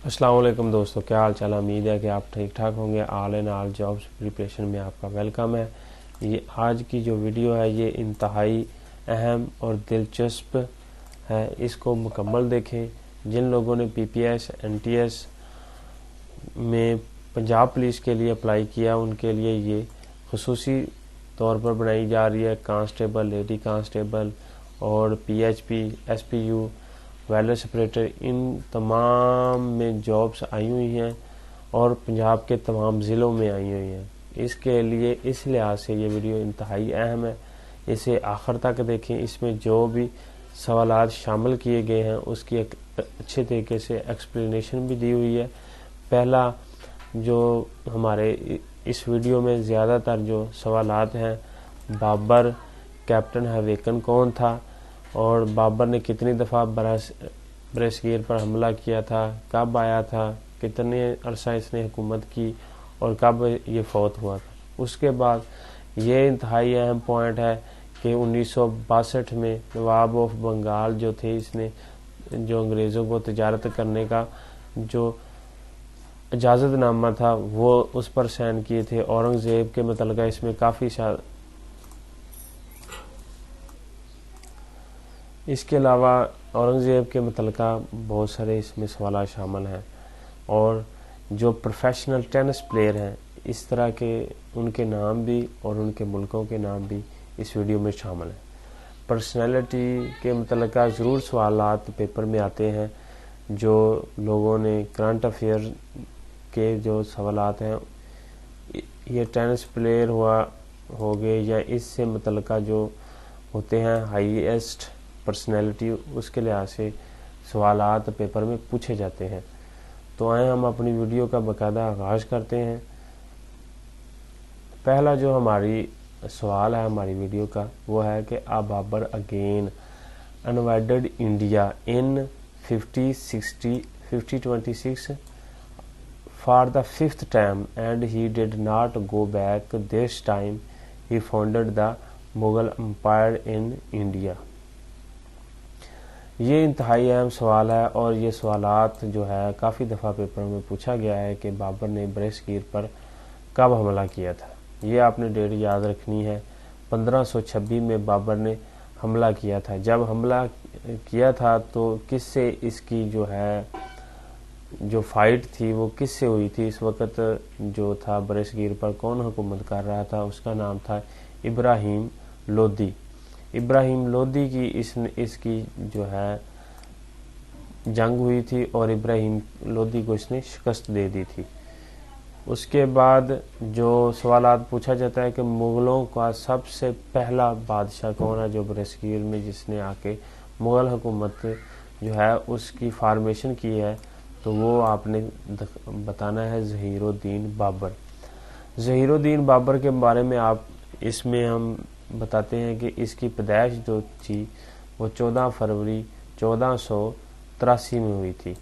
السلام علیکم دوستو، کیا حال چال؟ امید ہے کہ آپ ٹھیک ٹھاک ہوں گے۔ آل ان آل جابس پریپریشن میں آپ کا ویلکم ہے۔ یہ آج کی جو ویڈیو ہے یہ انتہائی اہم اور دلچسپ ہے، اس کو مکمل دیکھیں۔ جن لوگوں نے P P S N T S میں پنجاب پولیس کے لیے اپلائی کیا ان کے لیے یہ خصوصی طور پر بنائی جا رہی ہے۔ کانسٹیبل، لیڈی کانسٹیبل اور P H P, S P U, ویلڈ سپریٹر، ان تمام میں جابس آئی ہوئی ہیں اور پنجاب کے تمام ضلعوں میں آئی ہوئی ہیں۔ اس کے لیے اس لحاظ سے یہ ویڈیو انتہائی اہم ہے، اسے آخر تک دیکھیں۔ اس میں جو بھی سوالات شامل کیے گئے ہیں اس کی ایک اچھے طریقے سے ایکسپلینیشن بھی دی ہوئی ہے۔ پہلا جو ہمارے اس ویڈیو میں زیادہ تر جو سوالات ہیں، بابر کیپٹن ہیویکن کون تھا اور بابر نے کتنی دفعہ برصغیر پر حملہ کیا تھا، کب آیا تھا، کتنے عرصہ اس نے حکومت کی اور کب یہ فوت ہوا تھا۔ اس کے بعد یہ انتہائی اہم پوائنٹ ہے کہ 1962 میں نواب آف بنگال جو تھے، اس نے جو انگریزوں کو تجارت کرنے کا جو اجازت نامہ تھا وہ اس پر سائن کیے تھے۔ اورنگزیب کے متعلقہ اس میں کافی اس کے علاوہ اورنگزیب کے متعلقہ بہت سارے اس میں سوالات شامل ہیں، اور جو پروفیشنل ٹینس پلیئر ہیں اس طرح کے ان کے نام بھی اور ان کے ملکوں کے نام بھی اس ویڈیو میں شامل ہیں۔ پرسنالٹی کے متعلقہ ضرور سوالات پیپر میں آتے ہیں، جو لوگوں نے کرنٹ افیئر کے جو سوالات ہیں، یہ ٹینس پلیئر ہو گئے یا اس سے متعلقہ جو ہوتے ہیں ہائیسٹ پرسنالٹی، اس کے لحاظ سے سوالات پیپر میں پوچھے جاتے ہیں۔ تو آئیں ہم اپنی ویڈیو کا باقاعدہ آغاز کرتے ہیں۔ پہلا جو ہماری سوال ہے ہماری ویڈیو کا وہ ہے کہ Babur again invaded India in 5026 for the fifth time and he did not go back this time he founded the Mughal Empire in India۔ یہ انتہائی اہم سوال ہے اور یہ سوالات جو ہے کافی دفعہ پیپر میں پوچھا گیا ہے کہ بابر نے برصغیر پر کب حملہ کیا تھا۔ یہ آپ نے ڈیٹ یاد رکھنی ہے۔ 1526 میں بابر نے حملہ کیا تھا۔ جب حملہ کیا تھا تو کس سے اس کی جو ہے جو فائٹ تھی وہ کس سے ہوئی تھی؟ اس وقت جو تھا برصغیر پر کون حکومت کر رہا تھا؟ اس کا نام تھا ابراہیم لودھی۔ ابراہیم لودھی کی اس کی جو ہے جنگ ہوئی تھی اور ابراہیم لودھی کو اس نے شکست دے دی تھی۔ اس کے بعد جو سوالات پوچھا جاتا ہے کہ مغلوں کا سب سے پہلا بادشاہ کون ہے جو برصغیر میں جس نے آ کے مغل حکومت جو ہے اس کی فارمیشن کی ہے، تو وہ آپ نے بتانا ہے ظہیر الدین بابر۔ ظہیر الدین بابر کے بارے میں اس میں ہم بتاتے ہیں کہ اس کی پیدائش جو تھی وہ 14 فروری 1483 میں ہوئی تھی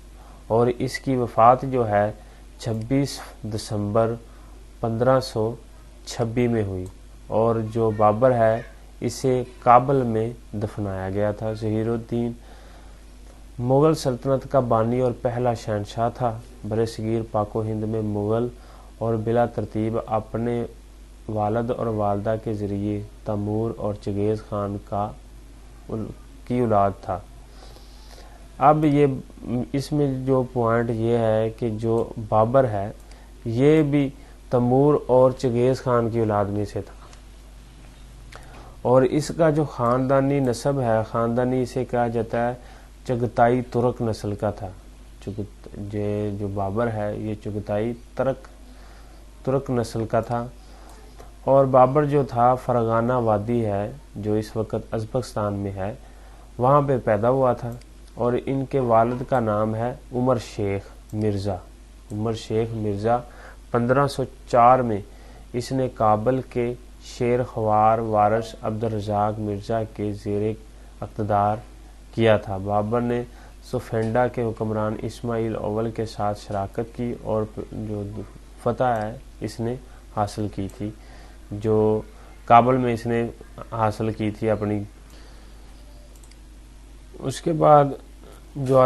اور اس کی وفات جو ہے 26 دسمبر 1526 میں ہوئی، اور جو بابر ہے اسے کابل میں دفنایا گیا تھا۔ ظہیر الدین مغل سلطنت کا بانی اور پہلا شہنشاہ تھا۔ برصغیر پاک و ہند میں مغل اور بلا ترتیب اپنے والد اور والدہ کے ذریعے تیمور اور چنگیز خان کی اولاد تھا۔ اب اس میں جو پوائنٹ یہ ہے کہ جو بابر ہے یہ بھی تیمور اور چنگیز خان کی اولاد میں سے تھا، اور اس کا جو خاندانی نسب ہے، خاندانی اسے کہا جاتا ہے چغتائی ترک نسل کا تھا۔ جو بابر ہے یہ چغتائی ترک نسل کا تھا، اور بابر جو تھا فرغانہ وادی ہے جو اس وقت ازبکستان میں ہے وہاں پہ پیدا ہوا تھا، اور ان کے والد کا نام ہے عمر شیخ مرزا۔ عمر شیخ مرزا 1504 میں اس نے کابل کے شیر خوار وارث عبدالرزاق مرزا کے زیر اقتدار کیا تھا۔ بابر نے سفینڈا کے حکمران اسماعیل اول کے ساتھ شراکت کی اور جو فتح ہے اس نے حاصل کی تھی، جو کابل میں اس نے حاصل کی تھی اپنی۔ اس کے بعد جو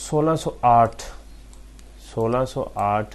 1608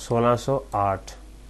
1608।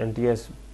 NTS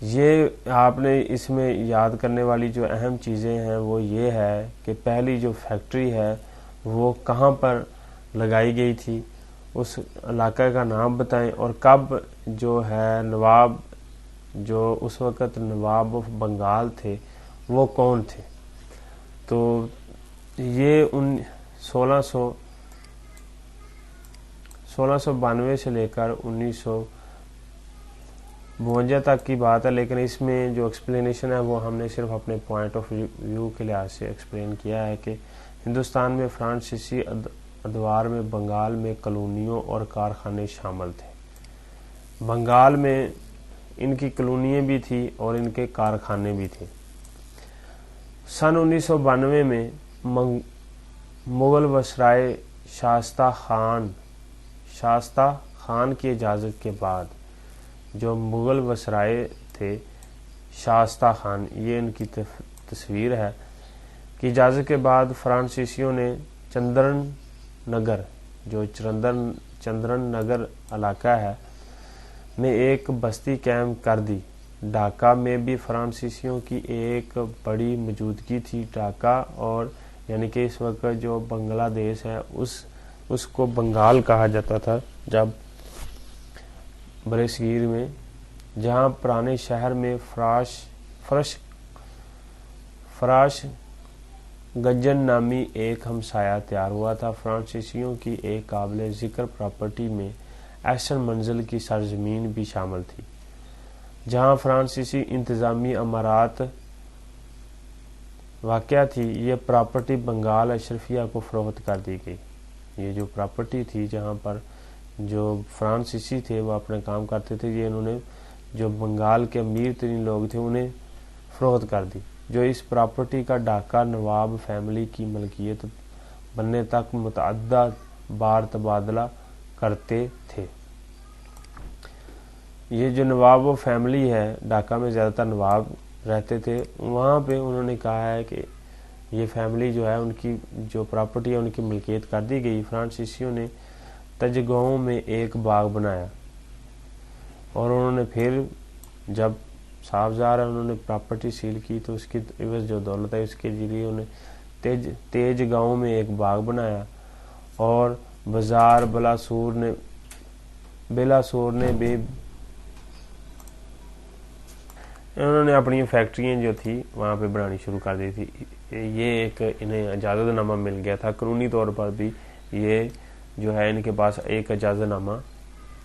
یہ آپ نے اس میں یاد کرنے والی جو اہم چیزیں ہیں وہ یہ ہے کہ پہلی جو فیکٹری ہے وہ کہاں پر لگائی گئی تھی، اس علاقے کا نام بتائیں، اور کب جو ہے نواب جو اس وقت نواب آف بنگال تھے وہ کون تھے۔ تو یہ 1692 سے لے کر 1952 تک کی بات ہے، لیکن اس میں جو ایکسپلینیشن ہے وہ ہم نے صرف اپنے پوائنٹ آف ویو کے لحاظ سے ایکسپلین کیا ہے کہ ہندوستان میں فرانسیسی ادوار میں بنگال میں کالونیوں اور کارخانے شامل تھے۔ بنگال میں ان کی کالونیاں بھی تھی اور ان کے کارخانے بھی تھے۔ سن 1992 میں مغل وسرائے شائستہ خان کی اجازت کے بعد، جو مغل وسرائے تھے شائستہ خان، یہ ان کی تصویر ہے، کی اجازت کے بعد فرانسیسیوں نے چندرن نگر، جو چندرن نگر علاقہ ہے، میں ایک بستی قائم کر دی۔ ڈھاکہ میں بھی فرانسیسیوں کی ایک بڑی موجودگی تھی۔ ڈھاکہ اور یعنی کہ اس وقت جو بنگلہ دیش ہے اس کو بنگال کہا جاتا تھا جب برصغیر میں، جہاں پرانے شہر میں فراش گنجن نامی ایک ہمسایہ تیار ہوا تھا۔ فرانسیسیوں کی ایک قابل ذکر پراپرٹی میں ایسن منزل کی سرزمین بھی شامل تھی، جہاں فرانسیسی انتظامی امارات واقع تھی۔ یہ پراپرٹی بنگال اشرفیہ کو فروخت کر دی گئی۔ یہ جو پراپرٹی تھی جہاں پر جو فرانسیسی تھے وہ اپنا کام کرتے تھے، یہ انہوں نے جو بنگال کے امیر ترین لوگ تھے انہیں فروخت کر دی، جو اس پراپرٹی کا ڈھاکہ نواب فیملی کی ملکیت بننے تک متعدد بار تبادلہ کرتے تھے۔ یہ جو نواب فیملی ہے، ڈھاکہ میں زیادہ تر نواب رہتے تھے، وہاں پہ انہوں نے کہا ہے کہ یہ فیملی جو ہے ان کی جو پراپرٹی ہے ان کی ملکیت کر دی گئی۔ فرانسیسیوں نے تجگاؤں میں ایک باغ بنایا اور انہوں نے پھر جب صاف ظاہر ہے انہوں نے پراپرٹی سیل کی تو اس کی عوض جو دولت ہے اس کے ذریعے انہیں تیج گاؤں میں ایک باغ بنایا، اور بازار بلاسور نے بھی انہوں نے اپنی فیکٹریاں جو تھی وہاں پہ بنانی شروع کر دی تھی۔ یہ ایک انہیں اجازت نامہ مل گیا تھا، قانونی طور پر بھی یہ جو ہے ان کے پاس ایک اجازت نامہ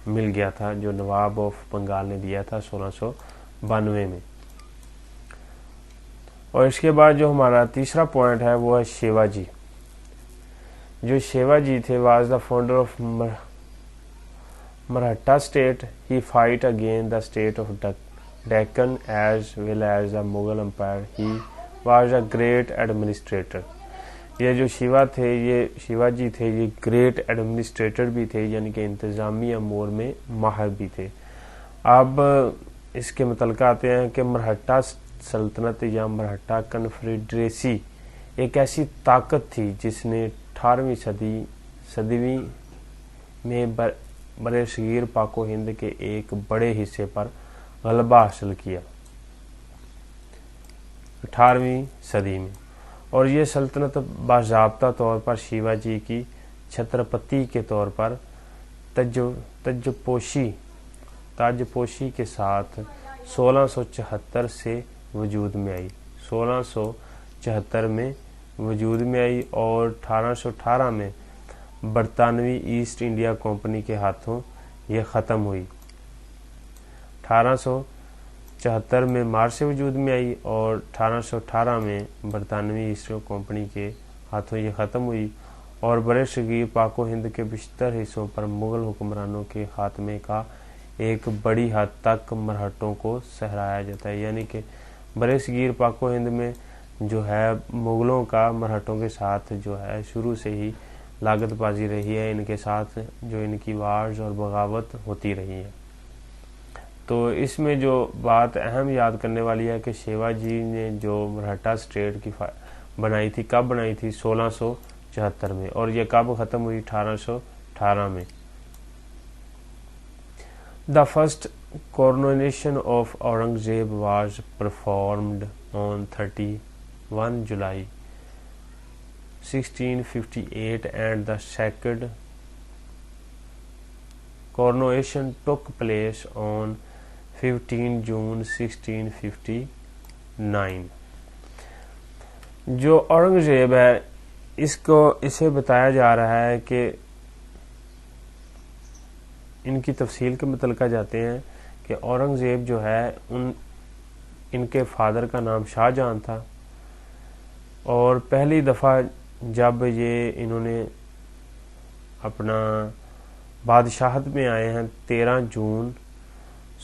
مل گیا تھا جو نواب آف بنگال نے دیا تھا 1692 میں۔ اور اس کے بعد جو ہمارا تیسرا پوائنٹ ہے وہ ہے شیوا جی۔ جو شیوا جی تھے was the founder of Maratha state, he fight again the state of Deccan as well as the Mughal Empire. He was a great administrator. یہ جو شیوا جی تھے یہ گریٹ ایڈمنسٹریٹر بھی تھے، یعنی کہ انتظامی امور میں ماہر بھی تھے۔ اب اس کے متعلق آتے ہیں کہ مرہٹا سلطنت یا مرہٹا کنفیڈریسی ایک ایسی طاقت تھی جس نے 18ویں صدی میں برصغیر پاک و ہند کے ایک بڑے حصے پر غلبہ حاصل کیا 18ویں صدی میں، اور یہ سلطنت باضابطہ طور پر شیوا جی کی چھترپتی کے طور پر تاجپوشی کے ساتھ 1674 سے وجود میں آئی 1674 میں وجود میں آئی اور 1818 میں برطانوی ایسٹ انڈیا کمپنی کے ہاتھوں یہ ختم ہوئی۔ 1874 میں مارچ سے وجود میں آئی اور 1818 میں برطانوی ایسٹ انڈیا کمپنی کے ہاتھوں یہ ختم ہوئی، اور برصغیر پاک و ہند کے بیشتر حصوں پر مغل حکمرانوں کے خاتمے کا ایک بڑی حد تک مرہٹوں کو سہرایا جاتا ہے۔ یعنی کہ برصغیر پاک و ہند میں جو ہے مغلوں کا مرہٹوں کے ساتھ جو ہے شروع سے ہی لاگت بازی رہی ہے، ان کے ساتھ جو ان کی وارز اور بغاوت ہوتی رہی ہے۔ تو اس میں جو بات اہم یاد کرنے والی ہے کہ شیوا جی نے جو مرہٹا اسٹیٹ کی بنائی تھی، کب بنائی تھی؟ 1674 میں، اور یہ کب ختم ہوئی؟ 1818 میں۔ The first coronation of Aurangzeb was performed on 31 July 1658 and the second coronation took place on 15 June 1659. جو اورنگزیب ہے اسے بتایا جا رہا ہے کہ ان کی تفصیل کے متعلقہ جاتے ہیں کہ اورنگزیب جو ہے ان کے فادر کا نام شاہ جہاں تھا، اور پہلی دفعہ جب انہوں نے اپنا بادشاہت میں آئے ہیں 13 جون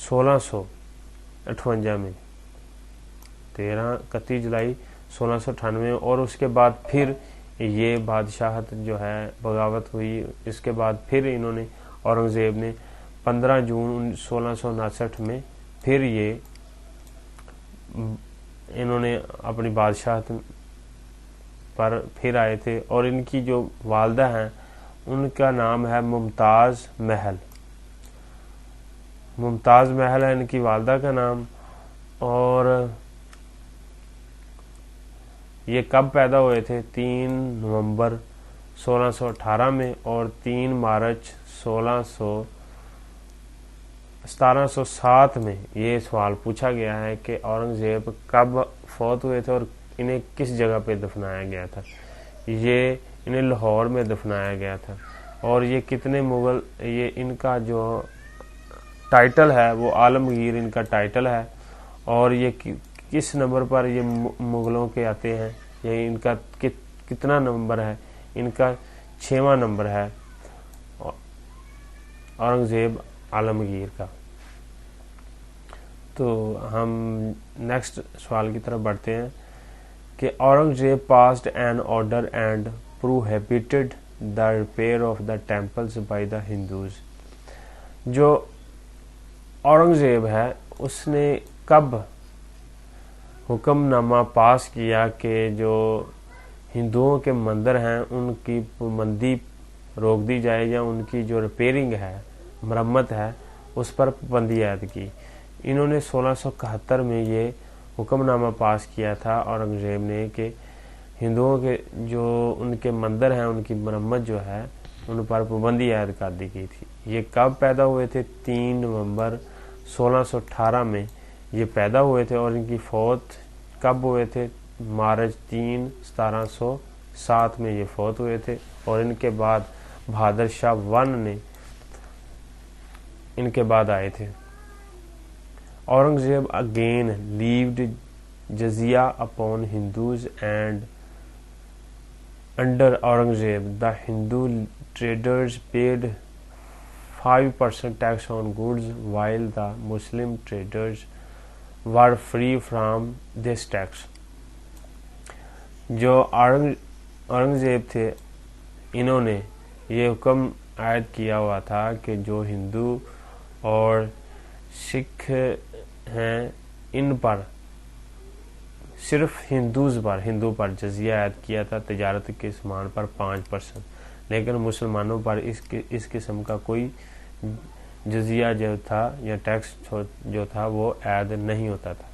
1658 میں، 31 جولائی 1698، اور اس کے بعد پھر یہ بادشاہت جو ہے بغاوت ہوئی. اس کے بعد پھر اورنگزیب نے 15 جون 1659 میں پھر انہوں نے اپنی بادشاہت پر پھر آئے تھے، اور ان کی جو والدہ ہیں ان کا نام ہے ممتاز محل. ممتاز محل ہے ان کی والدہ کا نام. اور یہ کب پیدا ہوئے تھے؟ 3 نومبر 1618 میں، اور 3 مارچ 1707 میں. یہ سوال پوچھا گیا ہے کہ اورنگزیب کب فوت ہوئے تھے اور انہیں کس جگہ پہ دفنایا گیا تھا. یہ انہیں لاہور میں دفنایا گیا تھا. اور یہ کتنے مغل، یہ ان کا جو ٹائٹل ہے وہ عالمگیر ان کا ٹائٹل ہے. اور یہ کس نمبر پر یہ مغلوں کے آتے ہیں، یہ ان کا کتنا نمبر ہے؟ ان کا 6واں نمبر ہے اورنگزیب عالمگیر کا. تو ہم نیکسٹ سوال کی طرف بڑھتے ہیں کہ Aurangzeb passed an order and prohibited the repair of the temples by the Hindus. جو اورنگزیب ہے اس نے کب حکم نامہ پاس کیا کہ جو ہندوؤں کے مندر ہیں ان کی پابندی روک دی جائے، یا ان کی جو ریپیرنگ ہے، مرمت ہے، اس پر پابندی عائد کی؟ انہوں نے 1671 میں یہ حکم نامہ پاس کیا تھا اورنگزیب نے کہ ہندوؤں کے جو ان کے مندر ہیں ان کی مرمت جو ہے ان پر پابندی عائد کر دی گئی تھی. یہ کب پیدا ہوئے تھے؟ 3 نومبر 1618 میں یہ پیدا ہوئے تھے، اور ان کی فوت کب ہوئے تھے؟ مارچ 3 1707 میں یہ فوت ہوئے تھے. اور ان کے بعد بہادر شاہ 1 نے ان کے بعد آئے تھے. Aurangzeb again levied jizya upon Hindus and Under Aurangzeb, the Hindu traders paid 5% tax on goods, while the Muslim traders were free from this tax. جو اورنگزیب تھے انہوں نے یہ حکم عائد کیا ہوا تھا کہ جو ہندو اور سکھ ہیں ان پر صرف ہندو پر جزیہ عائد کیا تھا تجارت کے سامان پر 5%، لیکن مسلمانوں پر اس قسم کا کوئی جزیہ جو تھا یا ٹیکس جو تھا وہ عائد نہیں ہوتا تھا.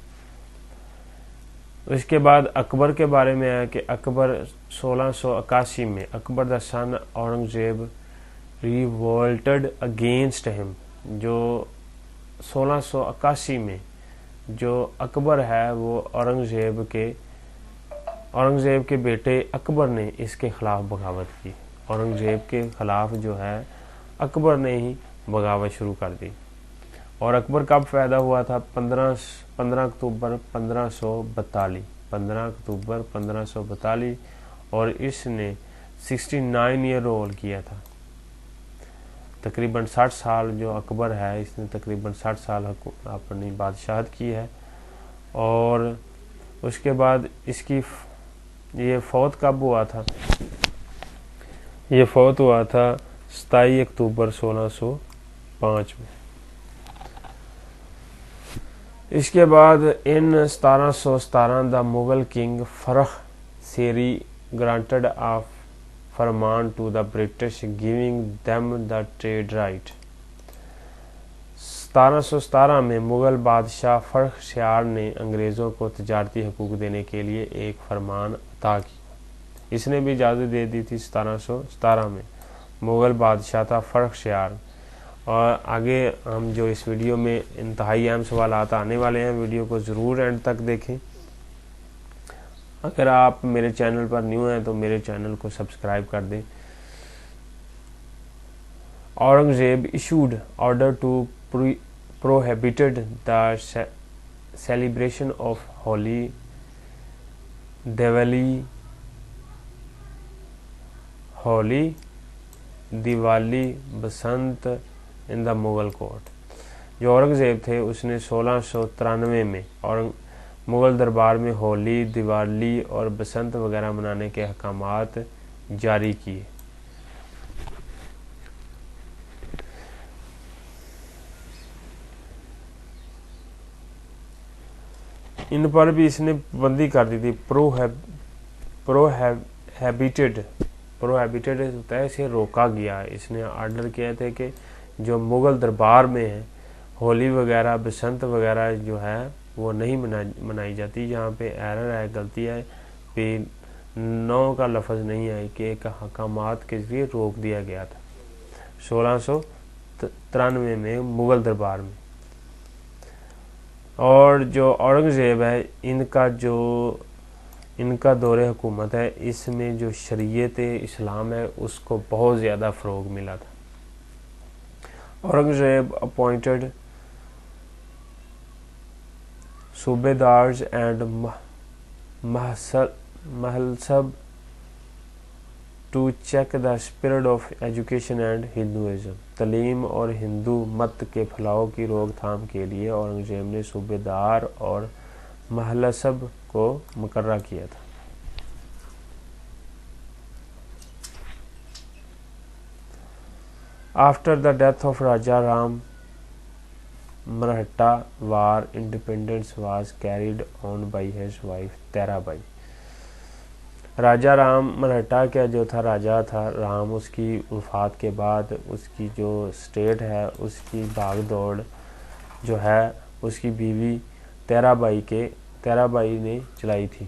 اس کے بعد اکبر کے بارے میں ہے کہ اکبر 1681 میں اکبر دا سن اورنگزیب ریوولٹڈ اگینسٹ ہم. جو 1681 میں جو اکبر ہے وہ اورنگزیب کے بیٹے اکبر نے اس کے خلاف بغاوت کی. اورنگزیب کے خلاف جو ہے اکبر نے ہی بغاوت شروع کر دی. اور اکبر کب پیدا ہوا تھا؟ 15 اکتوبر 1542، اور اس نے 69 ایئر رول کیا تھا. تقریباً 60 سال جو اکبر ہے اس نے تقریباً 60 سال اپنی بادشاہت کی ہے. اور اس کے بعد اس کی یہ فوت کب ہوا تھا؟ یہ فوت ہوا تھا 27 اکتوبر 1605 میں. اس کے بعد in 1717 the Mughal king Farrukhsiyar granted of farman to the British giving them the trade right. 1717 میں مغل بادشاہ فرخشیار نے انگریزوں کو تجارتی حقوق دینے کے لیے ایک فرمان عطا کیا. اس نے بھی اجازت دے دی تھی 1717 میں. مغل بادشاہ تھا فرخشیار. اور آگے ہم جو اس ویڈیو میں انتہائی اہم سوالات آنے والے ہیں، ویڈیو کو ضرور اینڈ تک دیکھیں. اگر آپ میرے چینل پر نیو ہیں تو میرے چینل کو سبسکرائب کر دیں. Aurangzeb issued order to prohibited the celebration of Holi, Diwali, Basant in the Mughal court. جو اورنگزیب تھے اس نے 1693 میں مغل دربار میں ہولی، دیوالی اور بسنت وغیرہ منانے کے احکامات جاری کیے. ان پر بھی اس نے پابندی کر دی تھی. پروہیبیٹڈ ہوتا ہے اسے روکا گیا. اس نے آرڈر کیا تھے کہ جو مغل دربار میں ہے ہولی وغیرہ، بسنت وغیرہ جو ہے وہ نہیں منائی جاتی. یہاں پہ ایرر ہے، غلطی ہے، پہ نو کا لفظ نہیں ہے کہ ایک حکامات کے ذریعے روک دیا گیا تھا 1693 میں مغل دربار میں. اور جو اورنگزیب ہے ان کا دور حکومت ہے، اس میں جو شریعت اسلام ہے اس کو بہت زیادہ فروغ ملا تھا. Aurangzeb appointed subedars and muhtasib to check the spirit of education and Hinduism. تعلیم اور ہندو مت کے پھیلاؤ کی روک تھام کے لیے اورنگزیب نے صوبیدار اور محلسب کو مقررہ کیا تھا. After the death of Raja Ram Maratha war independence was carried on by his wife Tara Bai. Raja Ram Maratha کا جو تھا راجا تھا رام، اس کی وفات کے بعد اس کی جو اسٹیٹ ہے اس کی بھاگ دوڑ جو ہے اس کی بیوی تیرا بائی نے چلائی تھی.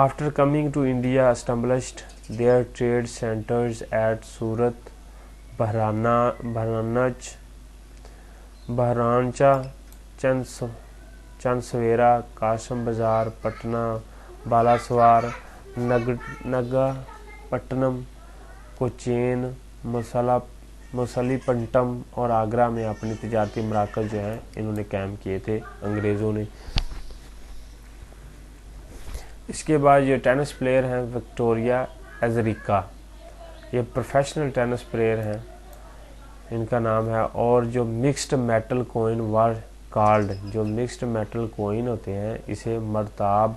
After coming to India established their trade centres at Surat, بہرانچا، چند سویرا، قاسم بازار، پٹنہ، بالاسوار، نگا پٹنم، کوچین، مسلی پنٹم اور آگرہ میں اپنی تجارتی مراکز جو ہیں انہوں نے قائم کیے تھے انگریزوں نے. اس کے بعد یہ ٹینس پلیئر ہیں وکٹوریا ایزریکا. یہ پروفیشنل ٹینس پلیئر ہیں، ان کا نام ہے. اور جو mixed metal coin were called, جو مکسڈ میٹل کوئن ہوتے ہیں اسے مرتاب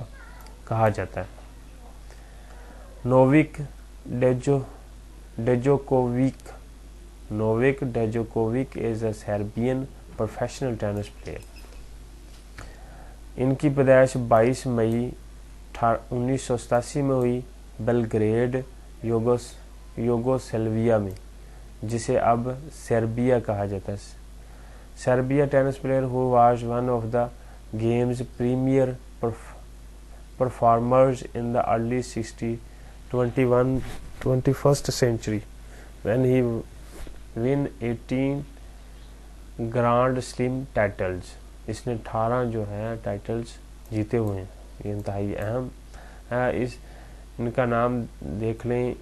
کہا جاتا ہے. Novak Djokovic is a Serbian professional tennis player. ان کی پیدائش 22 مئی 1987 میں ہوئی بیلگریڈ، یوگوسلاویا میں، جسے اب سربیا کہا جاتا ہے. Serbia tennis player who was one of the game's premier performers in the early 21st century when he won 18 grand slam titles. اس نے 18 جو ہے ٹائٹلز جیتے ہوئے ہیں. یہ انتہائی اہم ہے. ان کا نام دیکھ لیں،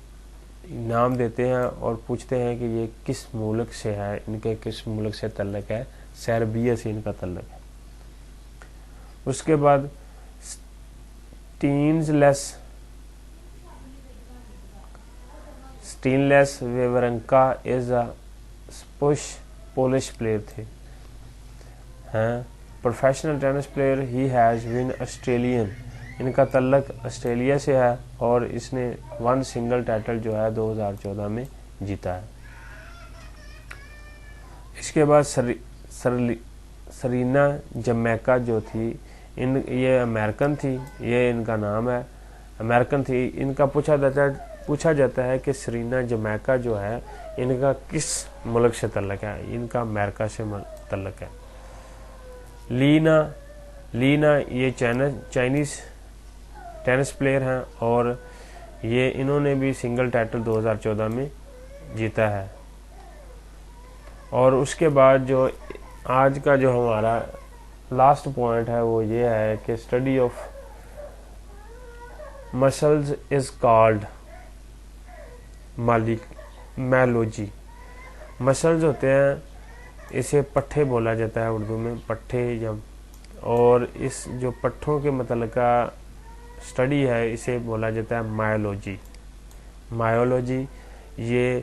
نام دیتے ہیں اور پوچھتے ہیں کہ یہ کس ملک سے ہے، ان کے کس ملک سے تعلق ہے. سربیا سے ان کا تعلق ہے. اس کے بعد Stanislas Wawrinka is a Polish player تھے. Professional tennis player he has been Australian. ان کا تعلق آسٹریلیا سے ہے اور اس نے 1 سنگل ٹائٹل جو ہے 2014 میں جیتا ہے. اس کے بعد سرینا جمیکا جو تھی، یہ امریکن تھی، یہ ان کا نام ہے، امریکن تھی. ان کا پوچھا جاتا ہے پوچھا جاتا ہے کہ سرینا جمیکا جو ہے ان کا کس ملک سے تعلق ہے؟ ان کا امریکہ سے تعلق ہے۔ لینا یہ چائنیز ٹینس پلیئر ہیں اور انہوں نے بھی سنگل ٹائٹل 2014 میں جیتا ہے۔ اور اس کے بعد جو آج کا جو ہمارا لاسٹ پوائنٹ ہے وہ یہ ہے کہ study of muscles is called myology. Muscles ہوتے ہیں، اسے پٹھے بولا جاتا ہے اردو میں، پٹھے اور اس جو پٹھوں کے متعلقہ اسٹڈی ہے اسے بولا جاتا ہے مائیولوجی۔ یہ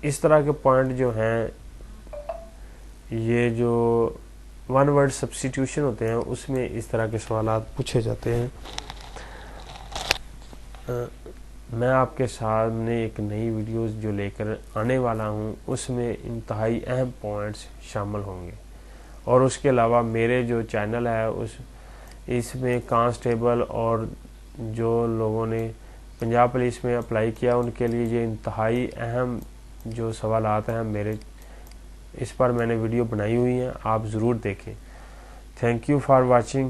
اس طرح کے پوائنٹ جو ہیں، یہ جو ون ورڈ سبسٹیٹیوشن ہوتے ہیں اس میں اس طرح کے سوالات پوچھے جاتے ہیں۔ میں آپ کے سامنے ایک نئی ویڈیوز جو لے کر آنے والا ہوں اس میں انتہائی اہم پوائنٹس شامل ہوں گے، اور اس کے علاوہ میرے جو چینل ہے اس میں کانسٹیبل اور جو لوگوں نے پنجاب پولیس میں اپلائی کیا ان کے لیے یہ انتہائی اہم جو سوالات ہیں میرے، اس پر میں نے ویڈیو بنائی ہوئی ہیں، آپ ضرور دیکھیں۔ Thank you for watching.